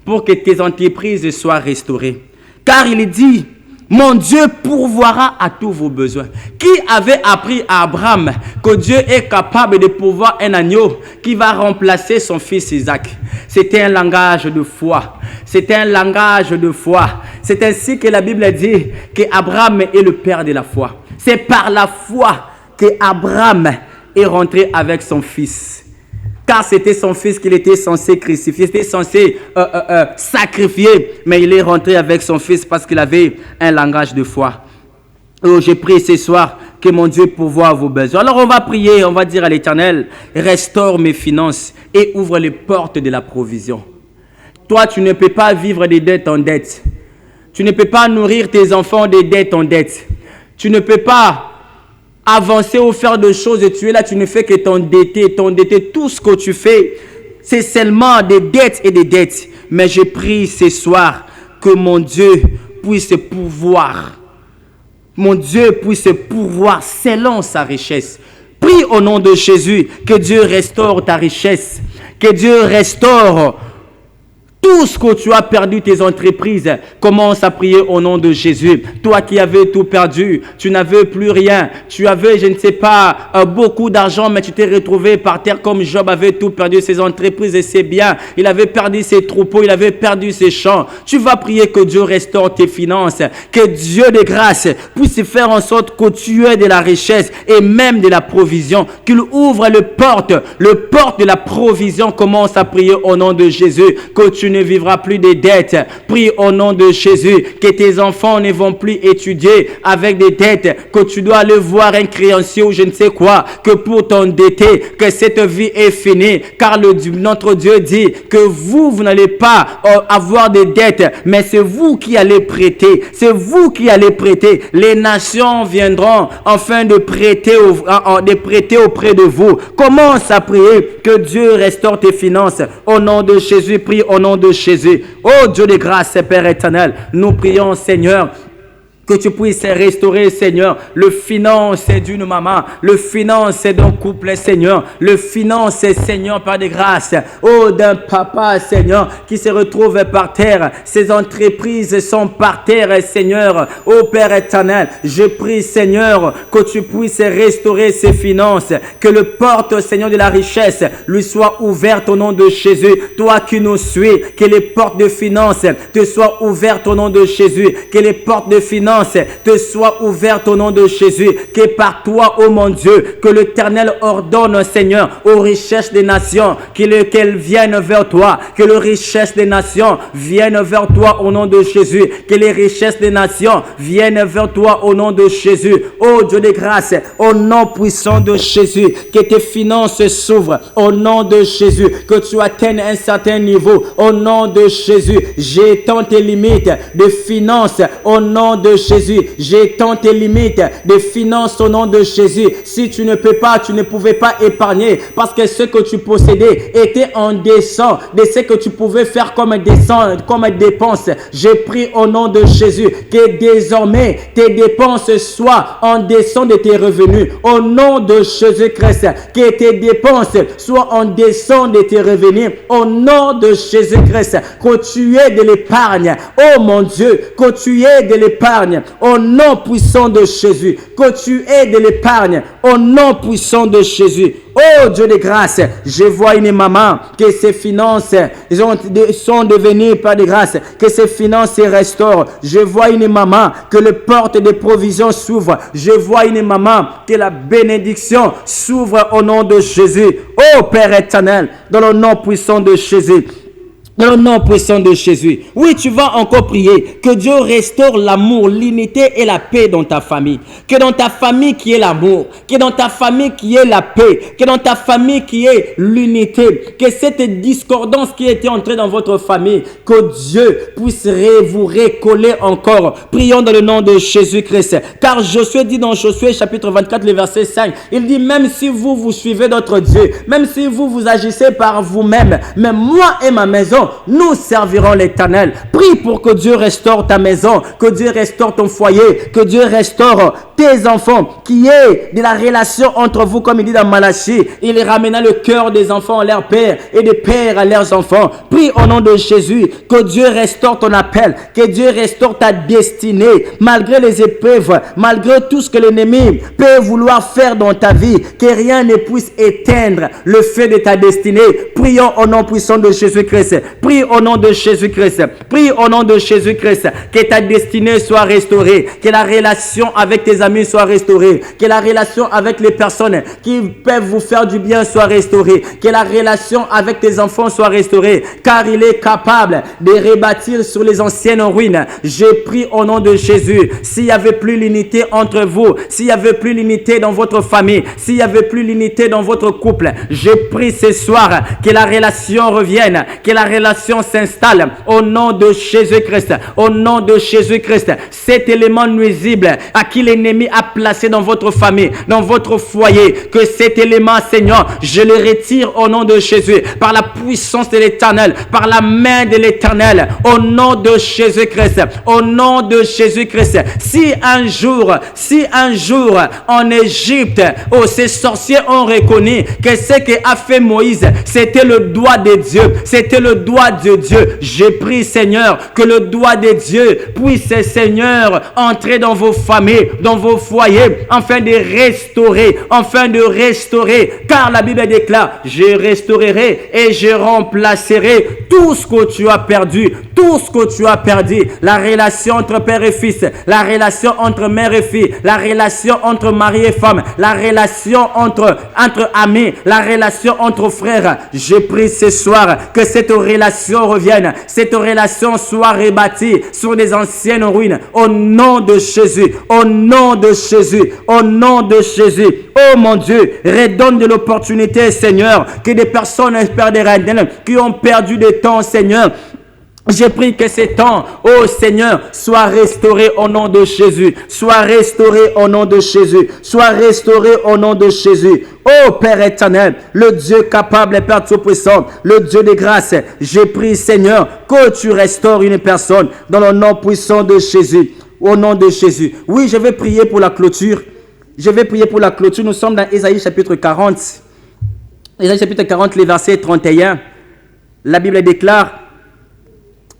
pour que tes entreprises soient restaurées. Car il dit, mon Dieu pourvoira à tous vos besoins. Qui avait appris à Abraham que Dieu est capable de pourvoir un agneau qui va remplacer son fils Isaac? C'était un langage de foi. C'est ainsi que la Bible dit qu'Abraham est le père de la foi. C'est par la foi qu'Abraham est rentré avec son fils. Car c'était son fils qu'il était censé crucifier, c'était censé sacrifier, mais il est rentré avec son fils parce qu'il avait un langage de foi. Oh, je prie ce soir que mon Dieu pourvoie vos besoins. Alors on va prier, on va dire à l'Éternel, restaure mes finances et ouvre les portes de la provision. Toi, tu ne peux pas vivre de dette en dette. Tu ne peux pas nourrir tes enfants de dette en dette. Tu ne peux pas avancer ou faire de choses et tu es là, tu ne fais que t'endetter. Tout ce que tu fais, c'est seulement des dettes et des dettes. Mais je prie ce soir que mon Dieu puisse pourvoir. Mon Dieu puisse pourvoir selon sa richesse. Prie au nom de Jésus que Dieu restaure ta richesse. Que Dieu restaure tout ce que tu as perdu, tes entreprises, commence à prier au nom de Jésus. Toi qui avais tout perdu, tu n'avais plus rien. Tu avais, je ne sais pas, beaucoup d'argent, mais tu t'es retrouvé par terre comme Job avait tout perdu, ses entreprises et ses biens. Il avait perdu ses troupeaux, il avait perdu ses champs. Tu vas prier que Dieu restaure tes finances, que Dieu de grâce puisse faire en sorte que tu aies de la richesse et même de la provision, qu'il ouvre le porte de la provision. Commence à prier au nom de Jésus, que tu ne ne vivra plus de dettes. Prie au nom de Jésus que tes enfants ne vont plus étudier avec des dettes, que tu dois aller voir un créancier ou je ne sais quoi, que pour t'endetter, que cette vie est finie, car notre Dieu dit que vous n'allez pas avoir des dettes, mais c'est vous qui allez prêter, c'est vous qui allez prêter. Les nations viendront enfin de prêter auprès de vous. Commence à prier que Dieu restaure tes finances. Au nom de Jésus, prie au nom de Jésus. Oh Dieu de grâce, Père éternel, nous prions, Seigneur, que tu puisses restaurer, Seigneur, le finance d'une maman, le finance d'un couple, Seigneur, le finance, Seigneur, par des grâces, oh, d'un papa, Seigneur, qui se retrouve par terre. Ses entreprises sont par terre, Seigneur, oh Père éternel. Je prie, Seigneur, que tu puisses restaurer ses finances, que le porte, Seigneur, de la richesse lui soit ouverte au nom de Jésus. Toi qui nous suis, que les portes de finances te soient ouvertes au nom de Jésus, que les portes de finances te soient ouvertes au nom de Jésus, que par toi, oh mon Dieu, que l'Éternel ordonne, Seigneur, aux richesses des nations, qu'elles viennent vers toi, que les richesses des nations viennent vers toi au nom de Jésus, que les richesses des nations viennent vers toi au nom de Jésus. Oh Dieu de grâce, au nom puissant de Jésus, que tes finances s'ouvrent au nom de Jésus, que tu atteignes un certain niveau au nom de Jésus. J'étends tes limites de finances au nom de Jésus. J'étends tes limites de finances au nom de Jésus. Si tu ne peux pas, tu ne pouvais pas épargner parce que ce que tu possédais était en dessous de ce que tu pouvais faire comme dépenses. Je prie au nom de Jésus que désormais tes dépenses soient en dessous de tes revenus. Au nom de Jésus-Christ, que tes dépenses soient en dessous de tes revenus. Au nom de Jésus-Christ, que tu aies de l'épargne. Oh mon Dieu, que tu aies de l'épargne. Au nom puissant de Jésus, que tu aies de l'épargne. Au nom puissant de Jésus. Oh Dieu de grâce, je vois une maman que ses finances sont devenues par de grâce, que ses finances se restaurent. Je vois une maman que les portes de provision s'ouvrent. Je vois une maman que la bénédiction s'ouvre au nom de Jésus. Oh Père éternel, dans le nom puissant de Jésus. Dans le nom puissant de Jésus. Oui, tu vas encore prier que Dieu restaure l'amour, l'unité et la paix dans ta famille. Que dans ta famille qui est l'amour, que dans ta famille qui est la paix, que dans ta famille qui est l'unité, que cette discordance qui était entrée dans votre famille, que Dieu puisse vous recoller encore. Prions dans le nom de Jésus-Christ. Car Josué dit dans Josué chapitre 24, le verset 5, il dit même si vous suivez d'autres dieux, même si vous agissez par vous-même, mais moi et ma maison, nous servirons l'Éternel. Prie pour que Dieu restaure ta maison, que Dieu restaure ton foyer, que Dieu restaure tes enfants, qu'il y ait de la relation entre vous, comme il dit dans Malachie. Il ramena le cœur des enfants à leur père et des pères à leurs enfants. Prie au nom de Jésus que Dieu restaure ton appel, que Dieu restaure ta destinée, malgré les épreuves, malgré tout ce que l'ennemi peut vouloir faire dans ta vie, que rien ne puisse éteindre le feu de ta destinée. Prions au nom puissant de Jésus-Christ. Prie au nom de Jésus-Christ. Prie au nom de Jésus-Christ. Que ta destinée soit restaurée. Que la relation avec tes amis soit restaurée. Que la relation avec les personnes qui peuvent vous faire du bien soit restaurée. Que la relation avec tes enfants soit restaurée. Car il est capable de rebâtir sur les anciennes ruines. Je prie au nom de Jésus. S'il n'y avait plus l'unité entre vous, s'il n'y avait plus l'unité dans votre famille, s'il n'y avait plus l'unité dans votre couple, je prie ce soir que la relation revienne. Que la relation s'installe au nom de Jésus-Christ. Au nom de Jésus-Christ. Cet élément nuisible à qui l'ennemi a placé dans votre famille, dans votre foyer, que cet élément, Seigneur, je le retire au nom de Jésus, par la puissance de l'Éternel, par la main de l'Éternel, au nom de Jésus-Christ. Au nom de Jésus-Christ. Si un jour en Égypte, ces sorciers ont reconnu que ce qu'a fait Moïse, c'était le doigt de Dieu, c'était le doigt de Dieu. Je prie, Seigneur, que le doigt de Dieu puisse, Seigneur, entrer dans vos familles, dans vos foyers, afin de restaurer, car la Bible déclare, je restaurerai et je remplacerai tout ce que tu as perdu, tout ce que tu as perdu, la relation entre père et fils, la relation entre mère et fille, la relation entre mari et femme, la relation entre amis, la relation entre frères. Je prie ce soir que cette relation revienne, cette relation soit rebâtie sur des anciennes ruines. Au nom de Jésus, au nom de Jésus, au nom de Jésus. Oh mon Dieu, redonne de l'opportunité, Seigneur, que des personnes qui ont perdu du temps, Seigneur. Je prie que ces temps, oh Seigneur, soient restaurés au nom de Jésus. Soient restaurés au nom de Jésus. Soient restaurés au nom de Jésus. Oh Père éternel, le Dieu capable et Père tout-puissant, le Dieu de grâce, je prie Seigneur que tu restaures une personne dans le nom puissant de Jésus. Au nom de Jésus. Oui, je vais prier pour la clôture. Je vais prier pour la clôture. Nous sommes dans Ésaïe chapitre 40. Ésaïe chapitre 40, les versets 31. La Bible déclare: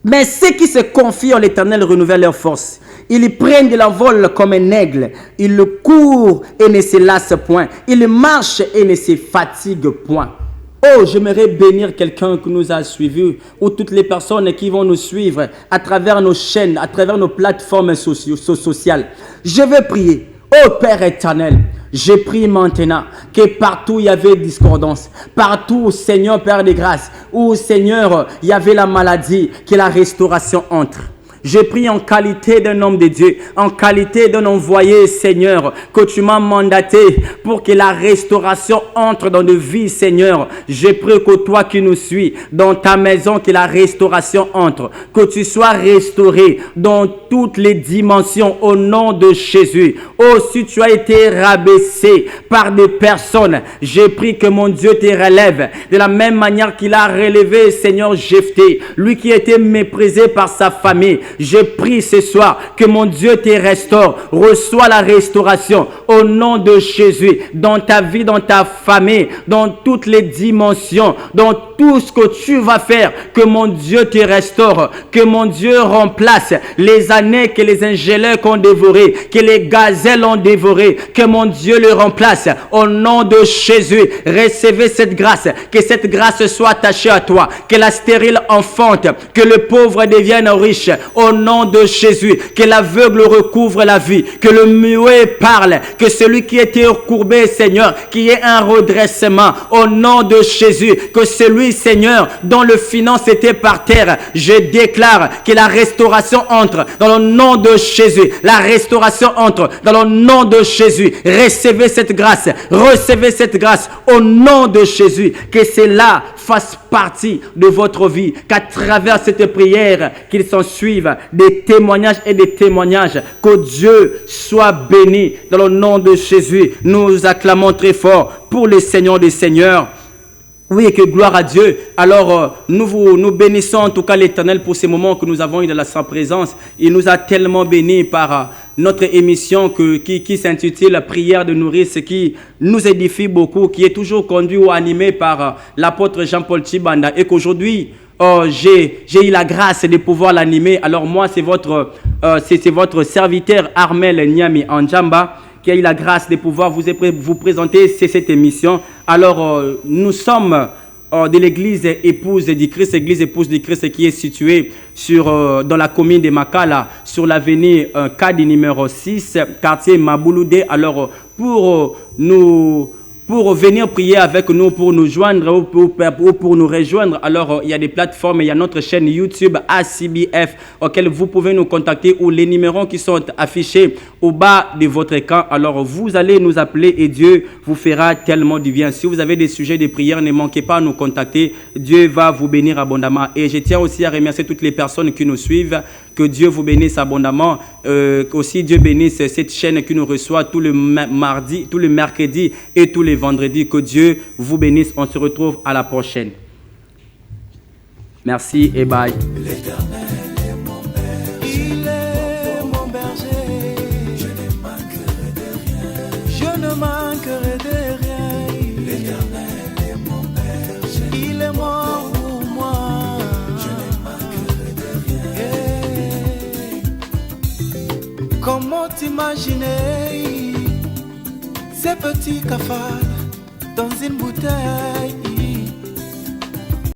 mais ceux qui se confient en l'Éternel renouvellent leur force. Ils prennent de l'envol comme un aigle. Ils courent et ne se lassent point. Ils marchent et ne se fatiguent point. Oh, j'aimerais bénir quelqu'un qui nous a suivis, ou toutes les personnes qui vont nous suivre à travers nos chaînes, à travers nos plateformes sociales. Je vais prier. Oh Père éternel, je prie maintenant que partout il y avait discordance, partout, Seigneur Père de grâce, où Seigneur il y avait la maladie, que la restauration entre. Je prie en qualité d'un homme de Dieu, en qualité d'un envoyé, Seigneur, que tu m'as mandaté pour que la restauration entre dans nos vies, Seigneur. Je prie que toi qui nous suis, dans ta maison, que la restauration entre, que tu sois restauré dans toutes les dimensions au nom de Jésus. Oh, si tu as été rabaissé par des personnes, je prie que mon Dieu te relève de la même manière qu'il a relevé, Seigneur Jephthé, lui qui était méprisé par sa famille. Je prie ce soir que mon Dieu te restaure. Reçois la restauration au nom de Jésus dans ta vie, dans ta famille, dans toutes les dimensions, dans tout ce que tu vas faire. Que mon Dieu te restaure, que mon Dieu remplace les années que les ingénieurs ont dévorées, que les gazelles ont dévorées, que mon Dieu le remplace au nom de Jésus. Recevez cette grâce, que cette grâce soit attachée à toi, que la stérile enfante, que le pauvre devienne riche au nom de Jésus, que l'aveugle recouvre la vie, que le muet parle, que celui qui était courbé, Seigneur, qu'il y ait un redressement au nom de Jésus, que celui, Seigneur, dont le finance était par terre, je déclare que la restauration entre dans le nom de Jésus, la restauration entre dans le nom de Jésus. Recevez cette grâce au nom de Jésus, que cela fasse partie de votre vie, qu'à travers cette prière, qu'il s'en suive des témoignages et des témoignages, que Dieu soit béni dans le nom de Jésus. Nous acclamons très fort pour le Seigneur des Seigneurs. Oui, que gloire à Dieu. Alors, nous bénissons en tout cas l'Éternel pour ces moments que nous avons eu de sa présence. Il nous a tellement bénis par notre émission qui s'intitule Prière de nourrice, qui nous édifie beaucoup, qui est toujours conduit ou animé par l'apôtre Jean-Paul Tshibanda, et qu'aujourd'hui, j'ai eu la grâce de pouvoir l'animer. Alors moi, c'est votre serviteur Armel Niami Anjamba qui a eu la grâce de pouvoir vous présenter cette émission. Alors, nous sommes de l'église épouse du Christ, église épouse du Christ qui est située dans la commune de Makala, sur l'avenue Kadi numéro 6, quartier Mabouloudé. Alors, pour venir prier avec nous, pour nous joindre ou pour nous rejoindre, alors il y a des plateformes, il y a notre chaîne YouTube ACBF auquel vous pouvez nous contacter, ou les numéros qui sont affichés au bas de votre écran. Alors vous allez nous appeler et Dieu vous fera tellement du bien. Si vous avez des sujets de prière, ne manquez pas à nous contacter. Dieu va vous bénir abondamment. Et je tiens aussi à remercier toutes les personnes qui nous suivent. Que Dieu vous bénisse abondamment. Aussi Dieu bénisse cette chaîne qui nous reçoit tous les mardis, tous les mercredis et tous les vendredis. Que Dieu vous bénisse. On se retrouve à la prochaine. Merci et bye. L'Éternel est mon berger. Il est mon berger. Je ne manquerai de rien. Je ne manquerai de rien. L'Éternel est mon berger. Il est mort pour moi. Je ne manquerai de rien. Comment t'imaginer ces petits cafards dans une bouteille?